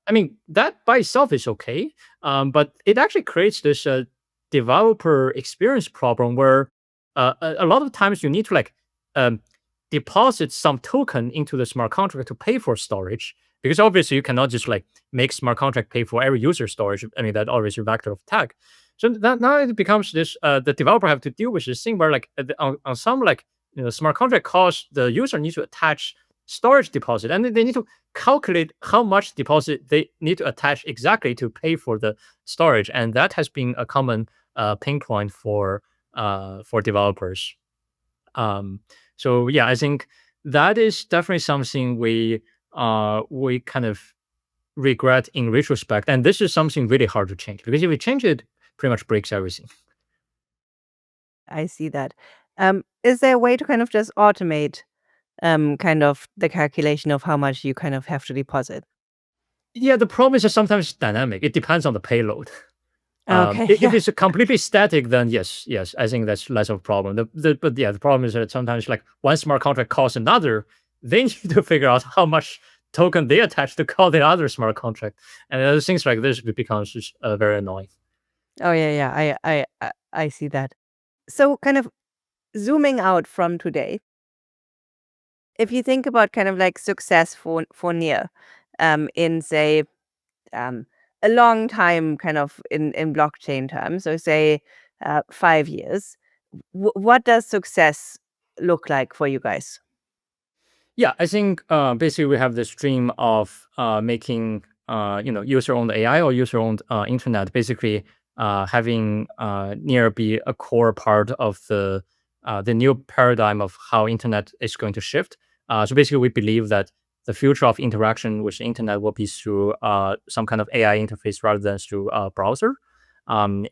I mean, that by itself is okay. But it actually creates this developer experience problem where a lot of times you need to like um, deposit some token into the smart contract to pay for storage. Because obviously you cannot just like make smart contract pay for every user storage. I mean, that always a vector of attack. So that now it becomes this the developer have to deal with this thing where like on some like smart contract calls, the user needs to attach storage deposit, and then they need to calculate how much deposit they need to attach exactly to pay for the storage, and that has been a common pain point for developers. Um, so yeah, I think that is definitely something we kind of regret in retrospect, and this is something really hard to change because if we change it, pretty much breaks everything. I see that. Is there a way to kind of just automate kind of the calculation of how much you kind of have to deposit? Yeah, the problem is that sometimes it's dynamic. It depends on the payload. Okay, If yeah. it's completely static, then yes, I think that's less of a problem. But yeah, the problem is that sometimes like one smart contract calls another, they need to figure out how much token they attach to call the other smart contract, and things like this becomes just very annoying. Oh yeah, yeah. I see that. So kind of zooming out from today, if you think about kind of like success for near, in say um, a long time kind of in blockchain terms, so say 5 years, what does success look like for you guys? Yeah, I think basically we have this dream of making user-owned AI or user-owned internet. Basically, having near be a core part of the new paradigm of how internet is going to shift. So basically, we believe that the future of interaction with the internet will be through some kind of AI interface rather than through a browser. And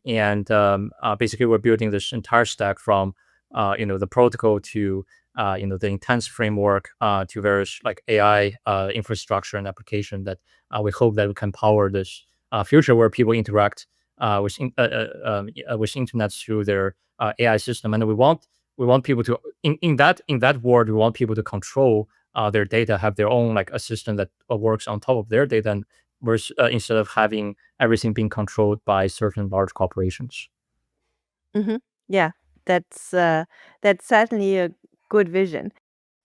basically, we're building this entire stack from the protocol to the intense framework to various like AI infrastructure and application that we hope that we can power this future where people interact with internet through their AI system, and we want people to in that world we want people to control their data, have their own like assistant that works on top of their data, and instead of having everything being controlled by certain large corporations. Hmm. Yeah, that's certainly a good vision.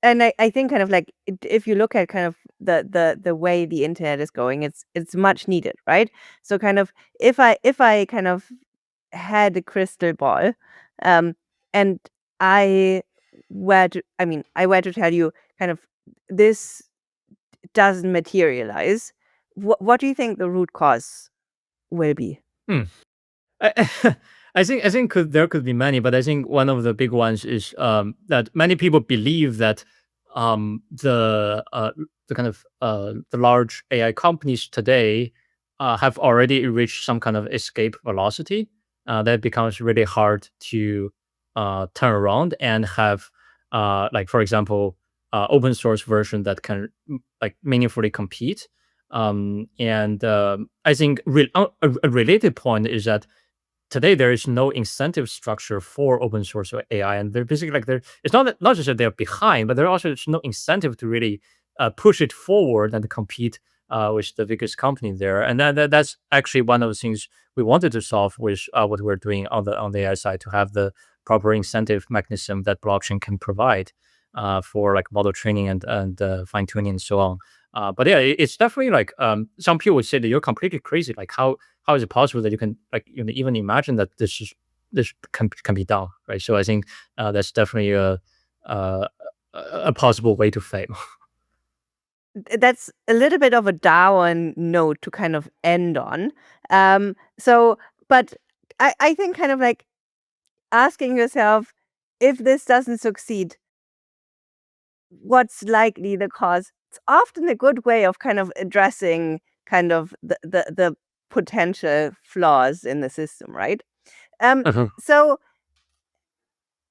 and I think kind of like if you look at kind of the way the internet is going, it's much needed, right? So kind of if I kind of had a crystal ball, um, and I were to tell you kind of this doesn't materialize, what do you think the root cause will be? Hmm. I, I think there could be many, but I think one of the big ones is that many people believe that the kind of the large AI companies today have already reached some kind of escape velocity that becomes really hard to turn around and have like for example open source version that can like meaningfully compete. And I think a related point is that today there is no incentive structure for open source or AI, and they're basically like they're it's not just that they're behind, but there also is no incentive to really push it forward and compete with the biggest company there. And that's actually one of the things we wanted to solve with what we're doing on the AI side to have the proper incentive mechanism that blockchain can provide for like model training and fine tuning and so on. But yeah, it's definitely like some people would say that you're completely crazy. Like how is it possible that you can like even imagine that this can be done, right? So I think that's definitely a a possible way to fail. That's a little bit of a down note to kind of end on. So, but I think kind of like asking yourself, if this doesn't succeed, what's likely the cause? It's often a good way of kind of addressing kind of the potential flaws in the system, right? Um, Mhm. so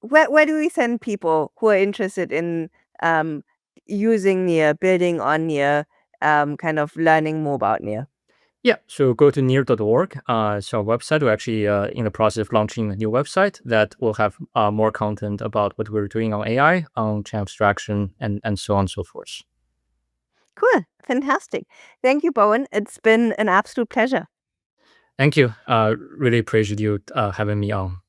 where do we send people who are interested in um, using Near, building on Near, kind of learning more about Near? Yeah, so go to near.org. It's our website. We're actually in the process of launching a new website that will have more content about what we're doing on AI, on chain abstraction, and so on and so forth. Cool, fantastic. Thank you, Bowen. It's been an absolute pleasure. Thank you. Really appreciate you having me on.